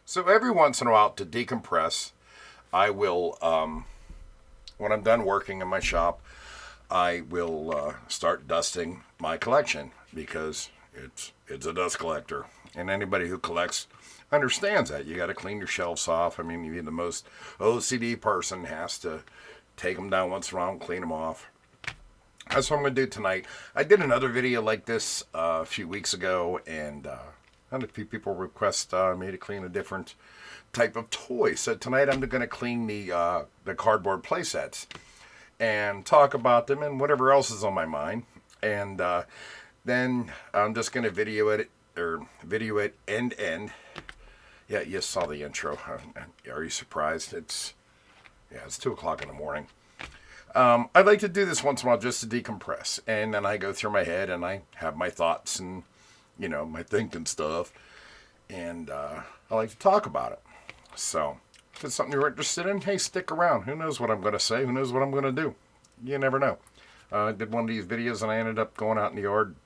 So every once in a while, to decompress, I will, when I'm done working in my shop, I will start dusting my collection because it's a dust collector, and anybody who collects understands that you got to clean your shelves off. I mean, even the most OCD person has to take them down once in a while and clean them off. That's what I'm going to do tonight. I did another video like this a few weeks ago, and had a few people request me to clean a different type of toy. So tonight I'm going to clean the cardboard playsets and talk about them and whatever else is on my mind. And then I'm just going to video it end to end. Yeah, you saw the intro. Are you surprised? It's 2 o'clock in the morning. I like to do this once in a while just to decompress. And then I go through my head and I have my thoughts and, my thinking stuff. And I like to talk about it. So if it's something you're interested in, hey, stick around. Who knows what I'm going to say? Who knows what I'm going to do? You never know. I did one of these videos and I ended up going out in the yard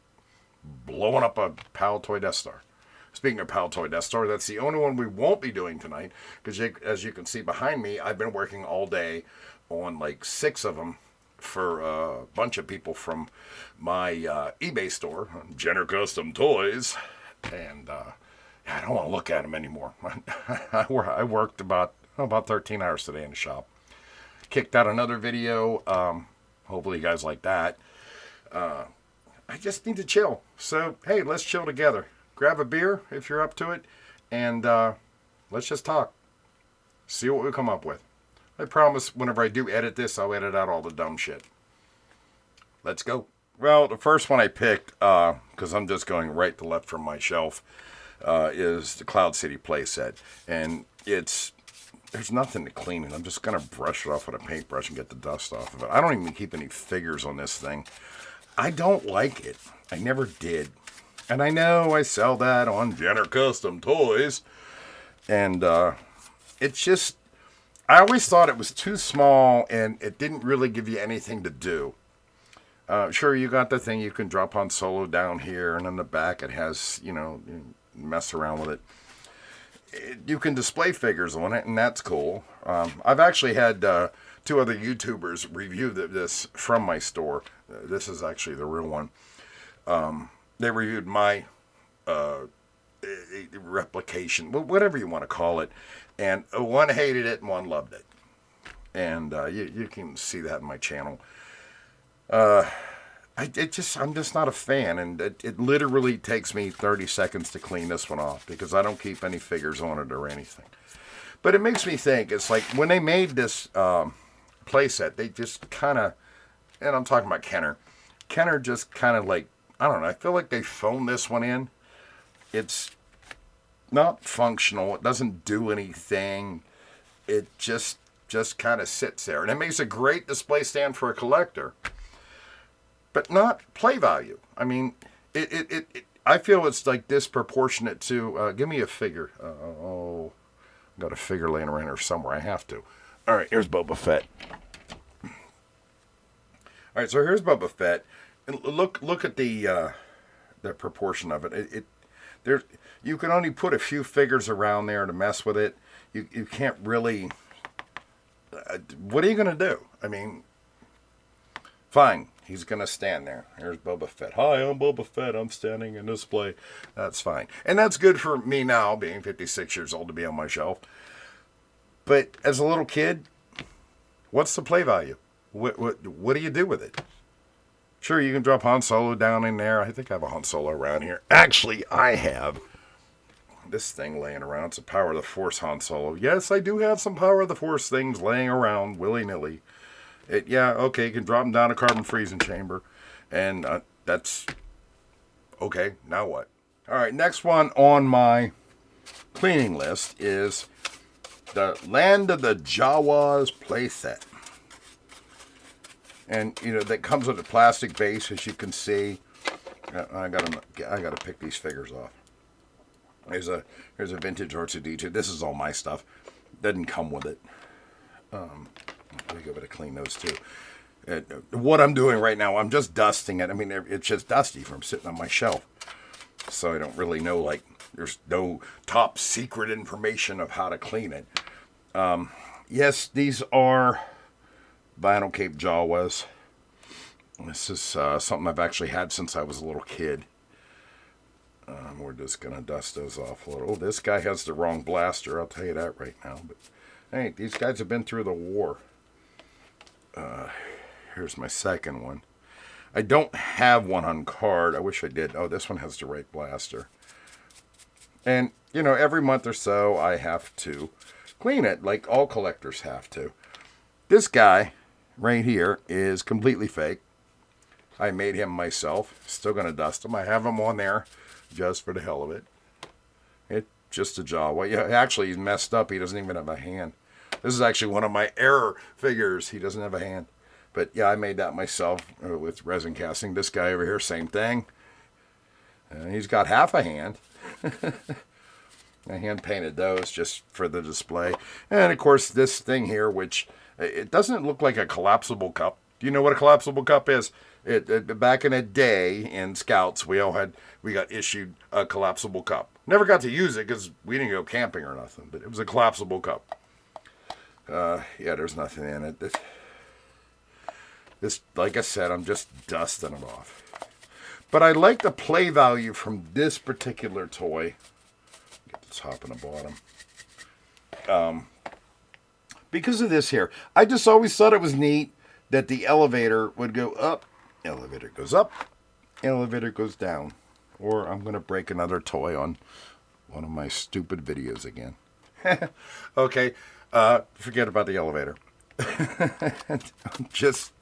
blowing up a Pal Toy Death Star. Speaking of Pal Toy Death Star, that's the only one we won't be doing tonight. Because as you can see behind me, I've been working all day on like 6 of them for a bunch of people from my eBay store, Jenner Custom Toys. And I don't want to look at them anymore. I worked about 13 hours today in the shop. Kicked out another video. Hopefully you guys like that. I just need to chill. So, hey, let's chill together. Grab a beer if you're up to it. And let's just talk. See what we come up with. I promise whenever I do edit this, I'll edit out all the dumb shit. Let's go. Well, the first one I picked, because I'm just going right to left from my shelf, is the Cloud City Playset. And there's nothing to clean it. I'm just going to brush it off with a paintbrush and get the dust off of it. I don't even keep any figures on this thing. I don't like it. I never did. And I know I sell that on Jenner Custom Toys. And it's just, I always thought it was too small and it didn't really give you anything to do. Sure, you got the thing you can drop on Solo down here, and on the back it has, you mess around with it. You can display figures on it, and that's cool. I've actually had 2 other YouTubers review this from my store. This is actually the real one. They reviewed my replication, whatever you want to call it, and one hated it and one loved it. And you can see that in my channel. I'm just not a fan, and it literally takes me 30 seconds to clean this one off because I don't keep any figures on it or anything. But it makes me think, it's like when they made this playset, they just kind of, and I'm talking about Kenner just kind of like, I don't know, I feel like they phoned this one in. It's not functional. It doesn't do anything. It just kind of sits there. And it makes a great display stand for a collector, but not play value. I mean, I feel it's like disproportionate to, give me a figure. I've got a figure laying around here somewhere. I have to. All right, here's Boba Fett. All right, so here's Boba Fett. And look at the proportion of it. You can only put a few figures around there to mess with it. You can't really. What are you gonna do? I mean, fine. He's gonna stand there. Here's Boba Fett. Hi, I'm Boba Fett. I'm standing in display. That's fine, and that's good for me now, being 56 years old, to be on my shelf. But as a little kid, what's the play value? What do you do with it? Sure, you can drop Han Solo down in there. I think I have a Han Solo around here. Actually, I have this thing laying around. It's a Power of the Force Han Solo. Yes, I do have some Power of the Force things laying around willy-nilly. Okay, you can drop them down a carbon freezing chamber. And that's okay. Now what? All right, next one on my cleaning list is the Land of the Jawas playset. And that comes with a plastic base, as you can see. I gotta pick these figures off. Here's a vintage R2D2. This is all my stuff. Doesn't come with it. Let me go to clean those too. What I'm doing right now, I'm just dusting it. I mean, it's just dusty from sitting on my shelf. So I don't really know, like, there's no top secret information of how to clean it. Yes, these are vinyl cape Jawas. This is something I've actually had since I was a little kid. We're just going to dust those off a little. Oh, this guy has the wrong blaster. I'll tell you that right now. But hey, these guys have been through the war. Here's my second one. I don't have one on card. I wish I did. Oh, this one has the right blaster. And, you know, every month or so I have to clean it, like all collectors have to. This guy right here is completely fake. I made him myself. Still going to dust him. I have him on there just for the hell of it. It's just a Jawa. Yeah, actually, he's messed up. He doesn't even have a hand. This is actually one of my error figures. He doesn't have a hand. But yeah, I made that myself with resin casting. This guy over here, same thing. He's got half a hand. I hand painted those just for the display. And of course, this thing here, which it doesn't look like a collapsible cup. Do you know what a collapsible cup is? Back in the day in Scouts, we got issued a collapsible cup. Never got to use it because we didn't go camping or nothing. But it was a collapsible cup. Yeah, there's nothing in it. This, like I said, I'm just dusting it off. But I like the play value from this particular toy. Get the top and the bottom. Because of this here. I just always thought it was neat that the elevator would go up, elevator goes up, elevator goes down. Or I'm going to break another toy on one of my stupid videos again. Okay, forget about the elevator. I'm just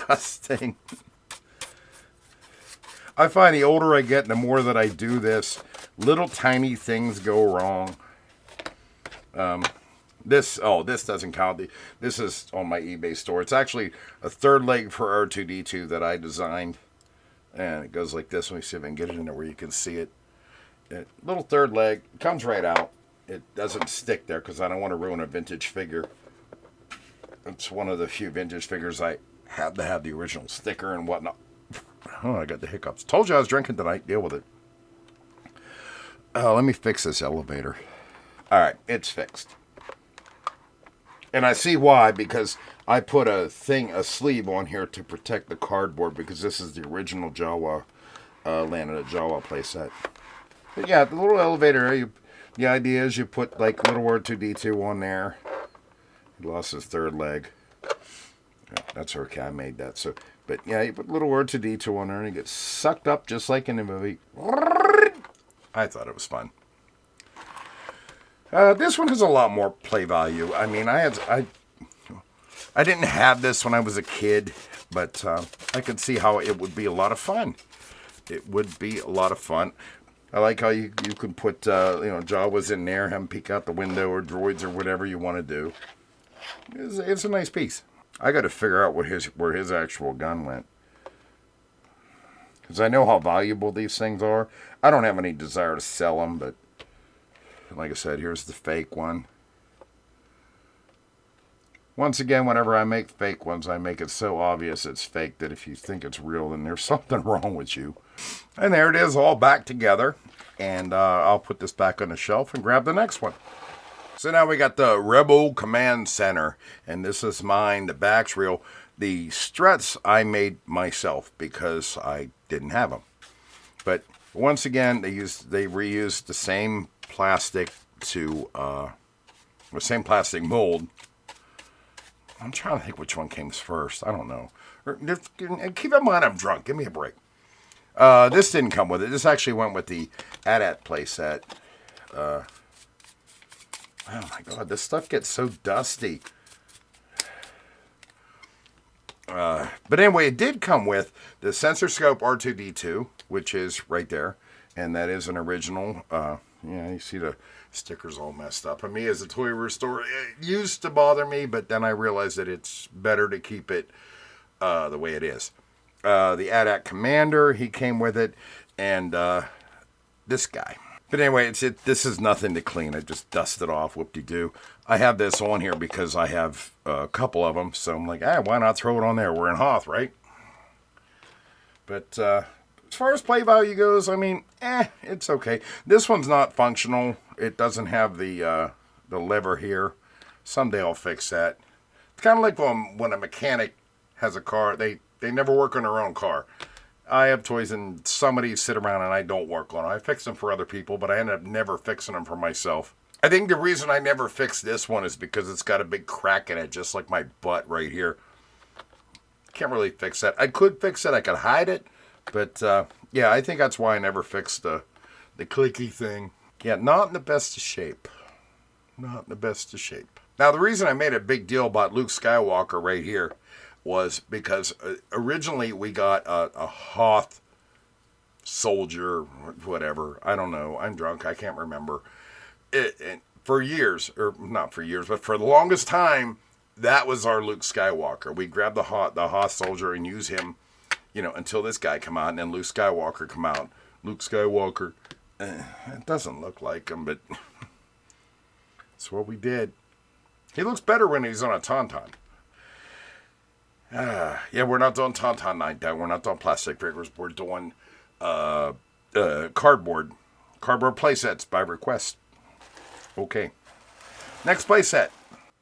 dusting. I find the older I get, the more that I do this, little tiny things go wrong. This doesn't count. This is on my eBay store. It's actually a third leg for R2-D2 that I designed. And it goes like this. Let me see if I can get it in there where you can see it. Little third leg. It comes right out. It doesn't stick there because I don't want to ruin a vintage figure. It's one of the few vintage figures I have to have the original sticker and whatnot. Oh, I got the hiccups. Told you I was drinking tonight. Deal with it. Let me fix this elevator. All right, it's fixed. And I see why, because I put a sleeve on here to protect the cardboard, because this is the original Jawa, Land of the Jawa playset. But yeah, the little elevator, the idea is you put like little R2-D2 on there. He lost his third leg. Yeah, that's okay, I made that. So, but yeah, you put little R2-D2 on there and it gets sucked up just like in the movie. I thought it was fun. This one has a lot more play value. I mean, I didn't have this when I was a kid, but I could see how it would be a lot of fun. It would be a lot of fun. I like how you can put Jawas in there, have them peek out the window, or droids, or whatever you want to do. It's a nice piece. I got to figure out where his actual gun went, because I know how valuable these things are. I don't have any desire to sell them, but like I said, here's the fake one. Once again, whenever I make fake ones, I make it so obvious it's fake that if you think it's real, then there's something wrong with you. And there it is, all back together. And I'll put this back on the shelf and grab the next one. So now we got the Rebel Command Center. And this is mine. The back's real. The struts I made myself because I didn't have them. But once again, they reused the same plastic the same plastic mold. I'm trying to think which one came first. I don't know. Keep in mind I'm drunk. Give me a break. This didn't come with it. This actually went with the AT-AT playset. Oh my god, this stuff gets so dusty. But anyway, it did come with the Sensor Scope R2-D2, which is right there. And that is an original. Yeah, you see the stickers all messed up. I mean, as a toy restorer, it used to bother me, but then I realized that it's better to keep it the way it is. The AT-AT Commander, he came with it, and this guy. But anyway, this is nothing to clean. I just dust it off, whoop-de-doo. I have this on here because I have a couple of them, so I'm like, why not throw it on there? We're in Hoth, right? But As far as play value goes, I mean, it's okay. This one's not functional. It doesn't have the lever here. Someday I'll fix that. It's kind of like when a mechanic has a car, they never work on their own car. I have toys and somebody sit around and I don't work on them. I fix them for other people, but I end up never fixing them for myself. I think the reason I never fixed this one is because it's got a big crack in it, just like my butt right here. Can't really fix that. I could fix it. I could hide it. But, yeah, I think that's why I never fixed the clicky thing. Yeah, not in the best of shape. Not in the best of shape. Now, the reason I made a big deal about Luke Skywalker right here was because originally we got a Hoth soldier, whatever. I don't know. I'm drunk. I can't remember. For years, or not for years, but for the longest time, that was our Luke Skywalker. We grabbed the Hoth soldier and use him, until this guy come out, and then Luke Skywalker come out. Luke Skywalker. It doesn't look like him, but that's what we did. He looks better when he's on a Tauntaun. Yeah, we're not doing Tauntaun night down. We're not doing plastic figures. We're doing cardboard playsets by request. Okay. Next playset.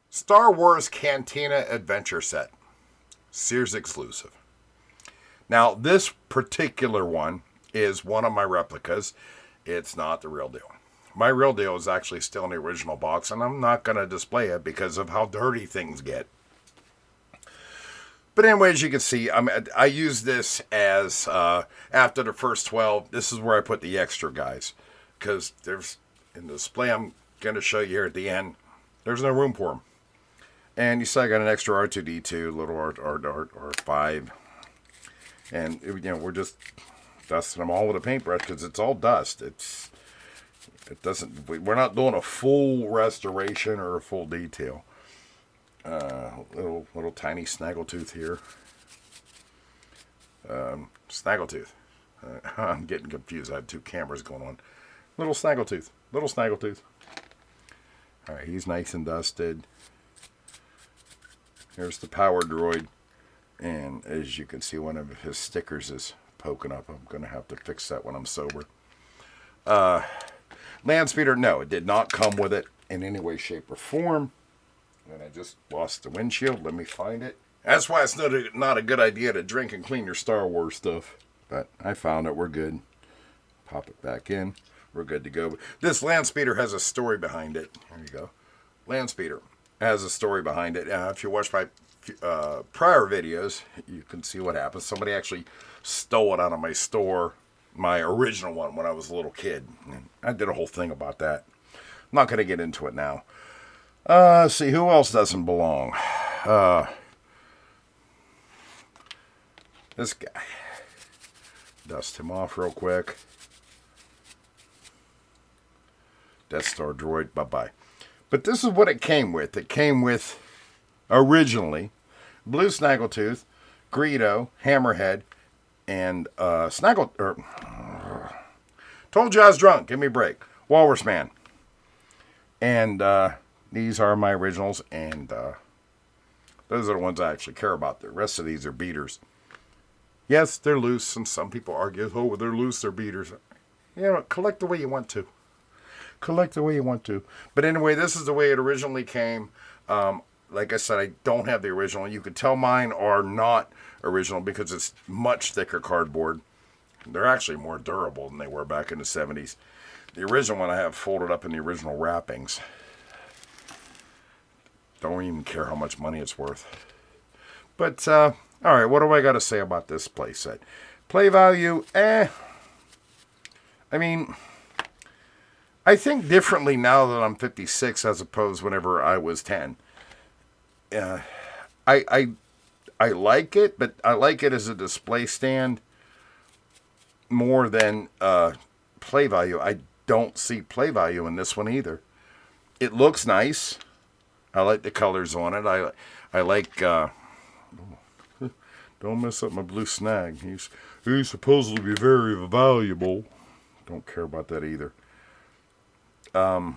Star Wars Cantina Adventure Set. Sears exclusive. Now, this particular one is one of my replicas. It's not the real deal. My real deal is actually still in the original box, and I'm not going to display it because of how dirty things get. But anyway, as you can see, I use this as, after the first 12, this is where I put the extra guys. Because there's, in the display I'm going to show you here at the end, there's no room for them. And you see I got an extra R2-D2, little R5. And, we're just dusting them all with a paintbrush because it's all dust. We're not doing a full restoration or a full detail. Little tiny snaggletooth here. Snaggletooth. I'm getting confused. I have two cameras going on. Little snaggletooth. All right, he's nice and dusted. Here's the power droid. And as you can see, one of his stickers is poking up. I'm going to have to fix that when I'm sober. Land speeder, no, it did not come with it in any way, shape, or form. And I just lost the windshield. Let me find it. That's why it's not a good idea to drink and clean your Star Wars stuff. But I found it. We're good. Pop it back in. We're good to go. This land speeder has a story behind it. There you go. Land speeder has a story behind it. If you watch my prior videos, you can see what happened. Somebody actually stole it out of my store, my original one, when I was a little kid. And I did a whole thing about that. I'm not going to get into it now. See, who else doesn't belong? This guy. Dust him off real quick. Death Star droid, bye-bye. But this is what it came with. It came with, originally, Blue Snaggletooth, Greedo, Hammerhead, and told you I was drunk. Give me a break. Walrus Man. And these are my originals, and those are the ones I actually care about. The rest of these are beaters. Yes, they're loose, and some people argue, oh, they're loose, they're beaters. Collect the way you want to. But anyway, this is the way it originally came. Like I said, I don't have the original. You could tell mine are not original because it's much thicker cardboard. They're actually more durable than they were back in the 70s. The original one I have folded up in the original wrappings. Don't even care how much money it's worth. But, alright, what do I got to say about this playset? Play value, I mean, I think differently now that I'm 56 as opposed whenever I was 10. I like it, but I like it as a display stand more than play value. I don't see play value in this one either. It looks nice. I like the colors on it. I like... don't mess up my blue snag. He's supposed to be very valuable. Don't care about that either. Yeah,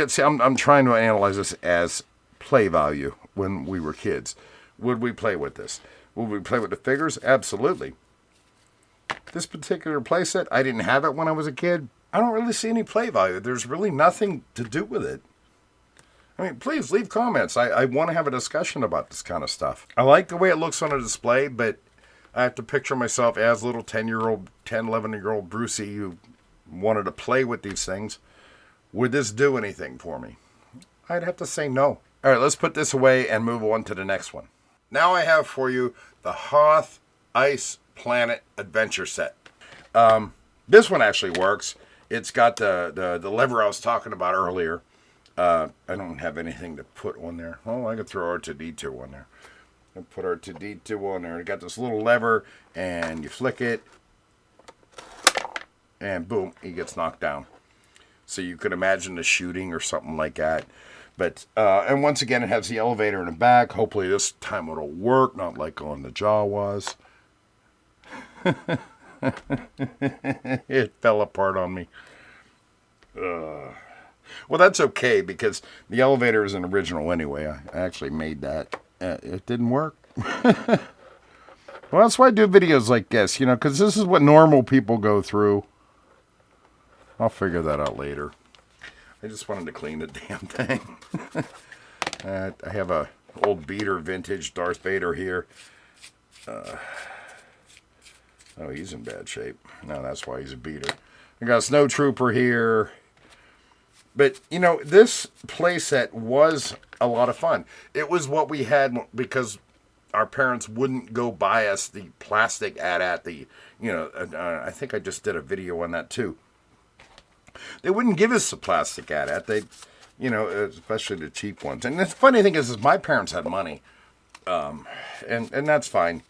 see, I'm trying to analyze this as play value when we were kids. Would we play with this? Would we play with the figures? Absolutely. This particular playset, I didn't have it when I was a kid. I don't really see any play value. There's really nothing to do with it. I mean, please leave comments. I want to have a discussion about this kind of stuff. I like the way it looks on a display, but I have to picture myself as little 10-year-old, 10, 11-year-old Brucey who wanted to play with these things. Would this do anything for me? I'd have to say no. All right, let's put this away and move on to the next one. Now I have for you the Hoth Ice Planet Adventure Set. This one actually works. It's got the lever I was talking about earlier. I don't have anything to put on there. Oh, I could throw R2-D2 on there. I'll put R2-D2 on there. It got this little lever, and you flick it, and boom, he gets knocked down. So you could imagine the shooting or something like that. But and once again, it has the elevator in the back. Hopefully this time it'll work, not like on the Jawas. It fell apart on me. Well, that's okay, because the elevator is an original anyway. I actually made that. It didn't work. Well, that's why I do videos like this, you know, because this is what normal people go through. I'll figure that out later. I just wanted to clean the damn thing. I have a old beater vintage Darth Vader here. Oh, he's in bad shape. No, that's why he's a beater. I got a Snow Trooper here. But, you know, this playset was a lot of fun. It was what we had because our parents wouldn't go buy us the plastic at the, you know, I think I just did a video on that too. They wouldn't give us the plastic they, you know, especially the cheap ones. And the funny thing is my parents had money. And that's fine.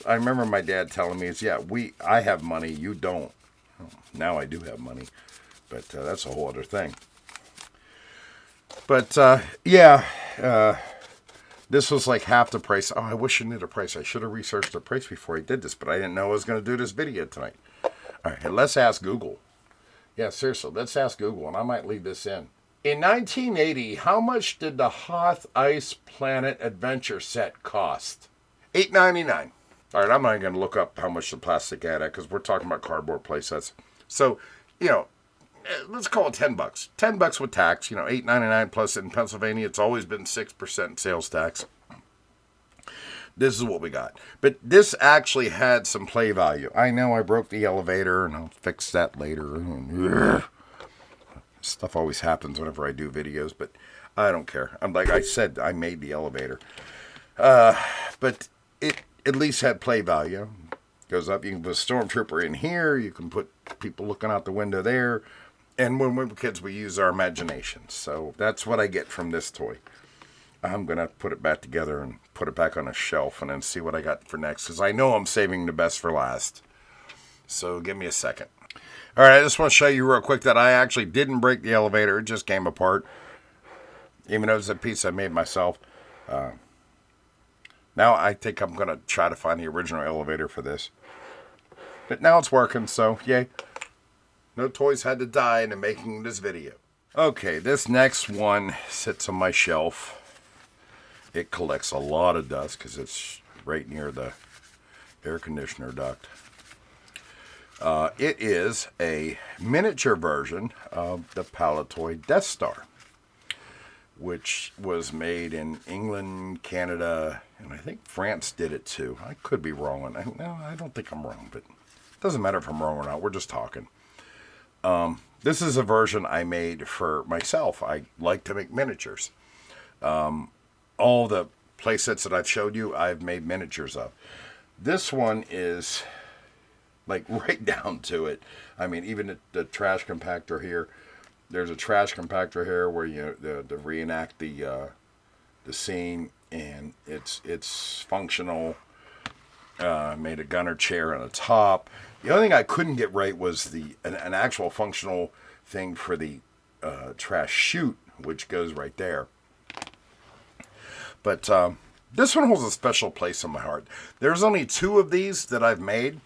I remember my dad telling me, I have money, you don't. Now I do have money. But that's a whole other thing. But, this was like half the price. Oh, I wish I knew the price. I should have researched the price before I did this, but I didn't know I was going to do this video tonight. All right, let's ask Google. Yeah, seriously, let's ask Google, and I might leave this in. In 1980, how much did the Hoth Ice Planet Adventure Set cost? $8.99. All right, I'm not going to look up how much the plastic had because we're talking about cardboard playsets. So, you know, let's call it $10. $10 with tax, you know, $8.99 plus in Pennsylvania, it's always been 6% sales tax. This is what we got. But this actually had some play value. I know I broke the elevator, and I'll fix that later. Stuff always happens whenever I do videos, but I don't care. Like I said, I made the elevator. But it at least had play value. Goes up, you can put a stormtrooper in here, you can put people looking out the window there. And when we were kids, we use our imaginations. So that's what I get from this toy. I'm going to put it back together and put it back on a shelf and then see what I got for next. Because I know I'm saving the best for last. So give me a second. All right, I just want to show you real quick that I actually didn't break the elevator. It just came apart. Even though it was a piece I made myself. Now I think I'm going to try to find the original elevator for this. But now it's working, so yay. No toys had to die in the making of this video. Okay, this next one sits on my shelf. It collects a lot of dust because it's right near the air conditioner duct. It is a miniature version of the Palitoy Death Star, which was made in England, Canada, and I think France did it too. I could be wrong on that. No, I don't think I'm wrong, but it doesn't matter if I'm wrong or not. We're just talking. This is a version I made for myself. I like to make miniatures. All the playsets that I've showed you, I've made miniatures of. This one is like right down to it. I mean, even the trash compactor here. There's a trash compactor here where you to reenact the scene, and it's functional. Made a gunner chair on the top. The only thing I couldn't get right was an actual functional thing for the trash chute, which goes right there. But this one holds a special place in my heart. There's only 2 of these that I've made.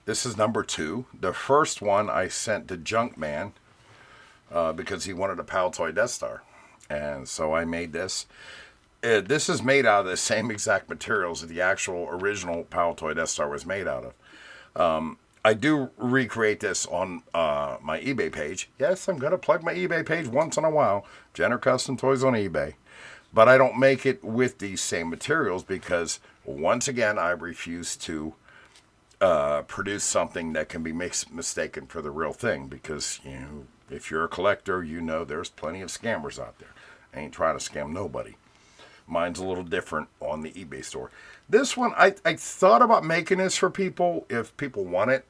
This is number 2. The first one I sent to Junkman because he wanted a Palitoy Death Star. And so I made this. This is made out of the same exact materials that the actual original Power Toy Death Star was made out of. I do recreate this on my eBay page. Yes, I'm going to plug my eBay page once in a while. Jenner Custom Toys on eBay. But I don't make it with these same materials because, once again, I refuse to produce something that can be mistaken for the real thing. Because, if you're a collector, there's plenty of scammers out there. I ain't trying to scam nobody. Mine's a little different on the eBay store. This one, I thought about making this for people if people want it.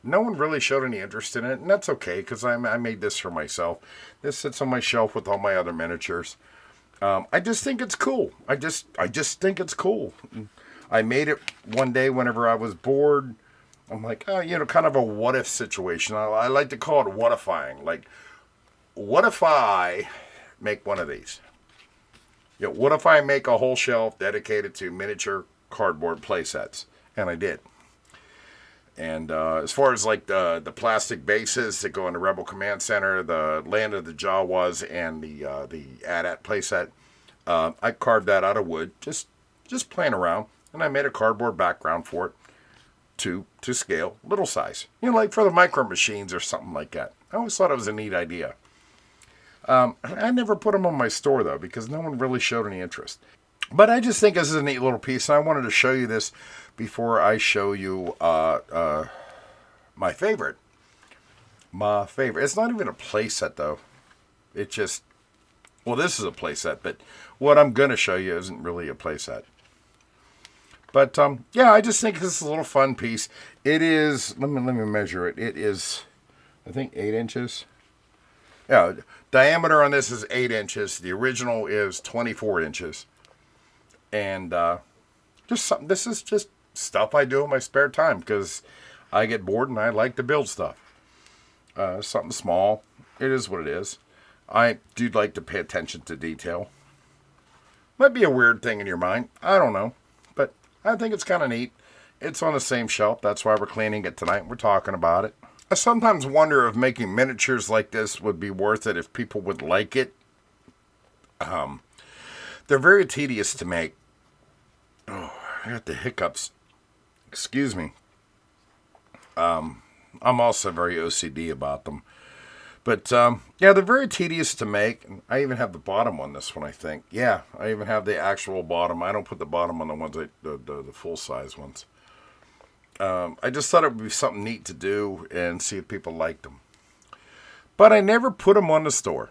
No one really showed any interest in it, and that's okay because I made this for myself. This sits on my shelf with all my other miniatures. I just think it's cool. I just think it's cool. I made it one day whenever I was bored. I'm like, kind of a what if situation. I like to call it what-ifying. Like, what if I make one of these? What if I make a whole shelf dedicated to miniature cardboard playsets? And I did. And as far as like the plastic bases that go in the Rebel Command Center, the Land of the Jawas, and the AT-AT playset, I carved that out of wood, just playing around, and I made a cardboard background for it to scale, little size, like for the micro machines or something like that. I always thought it was a neat idea. I never put them on my store though because no one really showed any interest. But I just think this is a neat little piece, and I wanted to show you this before I show you my favorite. My favorite. It's not even a playset, though. It just... Well, this is a playset, but what I'm going to show you isn't really a playset. But, yeah, I just think this is a little fun piece. It is... Let me measure it. It is, I think, 8 inches. Yeah, diameter on this is 8 inches. The original is 24 inches. And just something. This is just stuff I do in my spare time because I get bored and I like to build stuff. Something small. It is what it is. I do like to pay attention to detail. Might be a weird thing in your mind. I don't know. But I think it's kind of neat. It's on the same shelf. That's why we're cleaning it tonight. We're talking about it. I sometimes wonder if making miniatures like this would be worth it if people would like it. They're very tedious to make. Oh, I got the hiccups. Excuse me. I'm also very OCD about them. But, yeah, they're very tedious to make. I even have the bottom on this one, I think. Yeah, I even have the actual bottom. I don't put the bottom on the ones, the full-size ones. I just thought it would be something neat to do and see if people liked them. But I never put them on the store.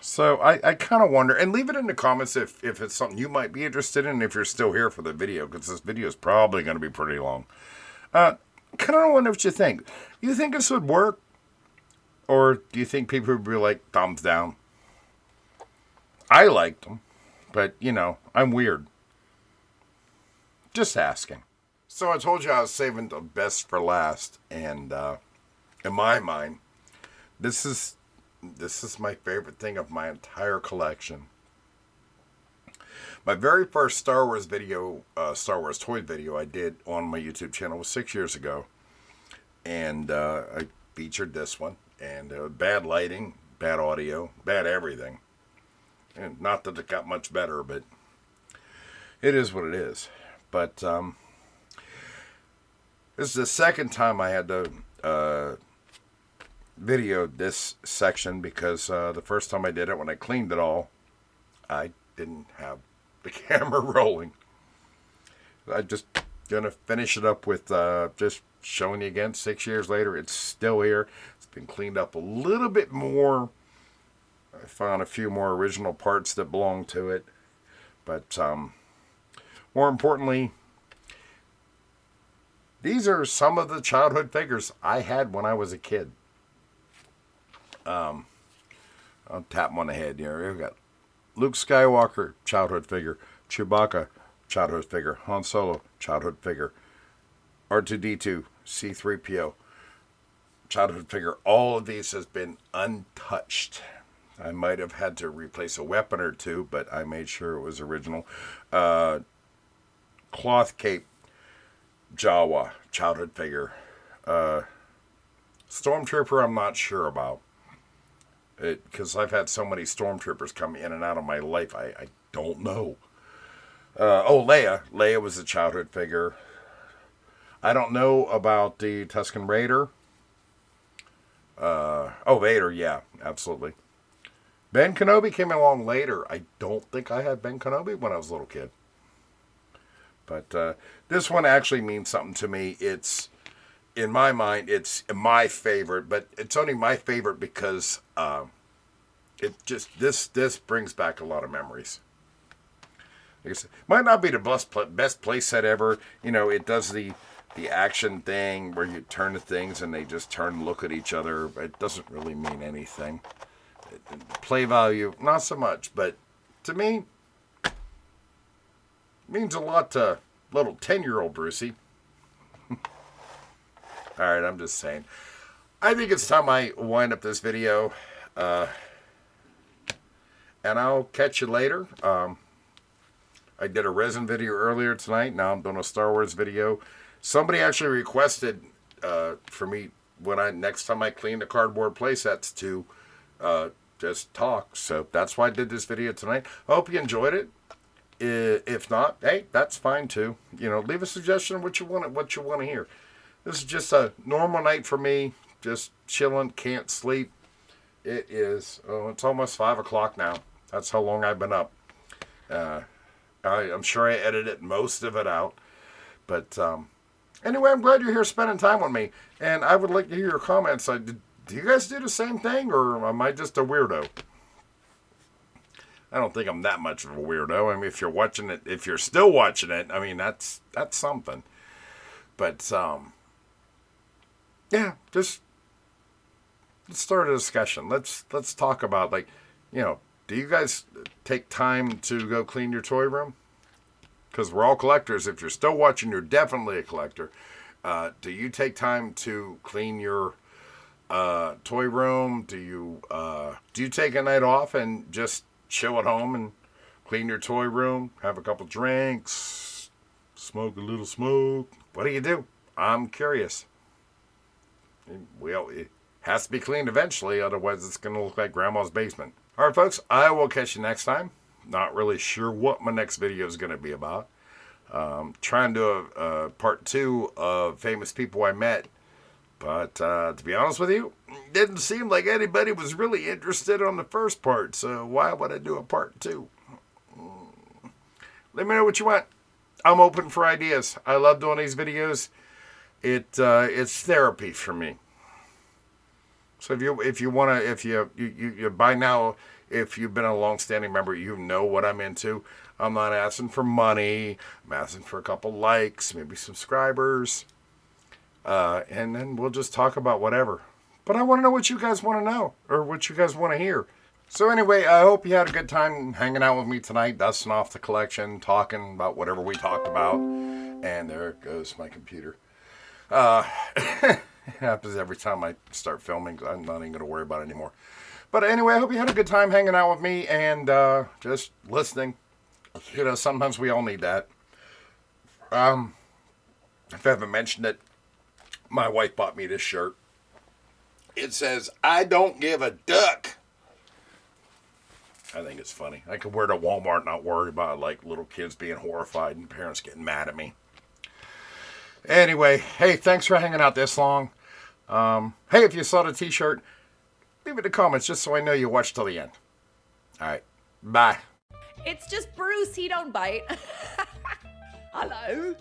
So I kind of wonder, and leave it in the comments if it's something you might be interested in, if you're still here for the video, because this video is probably going to be pretty long. Kind of wonder what you think. You think this would work? Or do you think people would be like, thumbs down? I liked them, but, I'm weird. Just asking. So I told you I was saving the best for last, and in my mind, this is my favorite thing of my entire collection. My very first Star Wars video, Star Wars toy video I did on my YouTube channel was 6 years ago. And I featured this one. And bad lighting, bad audio, bad everything. And not that it got much better, but it is what it is. But this is the second time I had to video this section because the first time I did it, when I cleaned it all, I didn't have the camera rolling. I'm just gonna finish it up with just showing you again 6 years later. It's still here. It's been cleaned up a little bit more. I found a few more original parts that belong to it, but more importantly, these are some of the childhood figures I had when I was a kid. I'll tap him on the head here. We've got Luke Skywalker, childhood figure. Chewbacca, childhood figure. Han Solo, childhood figure. R2-D2, C-3PO, childhood figure. All of these has been untouched. I might have had to replace a weapon or two, but I made sure it was original. Cloth cape, Jawa, childhood figure. Stormtrooper, I'm not sure about. Because I've had so many stormtroopers come in and out of my life, I don't know. Leia. Leia was a childhood figure. I don't know about the Tusken Raider. Vader, yeah, absolutely. Ben Kenobi came along later. I don't think I had Ben Kenobi when I was a little kid. But this one actually means something to me. It's, in my mind, it's my favorite, but it's only my favorite because it just, this brings back a lot of memories. Like I said, might not be the best playset ever. You know, it does the action thing where you turn the things and they just turn and look at each other. It doesn't really mean anything. Play value, not so much, but to me, it means a lot to little 10-year-old Brucey. Alright, I'm just saying. I think it's time I wind up this video. And I'll catch you later. I did a resin video earlier tonight. Now I'm doing a Star Wars video. Somebody actually requested for me next time I clean the cardboard playsets to just talk. So that's why I did this video tonight. I hope you enjoyed it. If not, hey, that's fine too. You know, leave a suggestion of what you want to hear. This is just a normal night for me. Just chilling, can't sleep. It is. It's almost 5 o'clock now. That's how long I've been up. I'm sure I edited most of it out. But anyway, I'm glad you're here spending time with me. And I would like to hear your comments. Do you guys do the same thing, or am I just a weirdo? I don't think I'm that much of a weirdo. I mean, if you're still watching it, I mean, that's something. But yeah, just let's start a discussion. Let's talk about, like, you know, do you guys take time to go clean your toy room? Because we're all collectors. If you're still watching, you're definitely a collector. Do you take time to clean your toy room? Do you take a night off and just chill at home and clean your toy room? Have a couple drinks? Smoke a little smoke? What do you do? I'm curious. Well, it has to be cleaned eventually, otherwise it's going to look like Grandma's basement. All right, folks, I will catch you next time. Not really sure what my next video is going to be about. Trying to do a part 2 of famous people I met. But to be honest with you, didn't seem like anybody was really interested on the first part. So why would I do a part 2? Let me know what you want. I'm open for ideas. I love doing these videos. It's therapy for me. So if you by now, if you've been a long-standing member, you know what I'm into. I'm not asking for money. I'm asking for a couple likes, maybe subscribers, and then we'll just talk about whatever. But I want to know what you guys want to know, or what you guys want to hear. So anyway, I hope you had a good time hanging out with me tonight, dusting off the collection, talking about whatever we talked about. And there goes my computer. It happens every time I start filming. I'm not even going to worry about it anymore. But anyway, I hope you had a good time hanging out with me and just listening. You know, sometimes we all need that. If I haven't mentioned it, my wife bought me this shirt. It says, "I don't give a duck." I think it's funny. I could wear it at Walmart and not worry about, like, little kids being horrified and parents getting mad at me. Anyway, hey, thanks for hanging out this long. Hey, if you saw the t-shirt, leave it in the comments just so I know you watched till the end. All right, bye. It's just Bruce, he don't bite. Hello.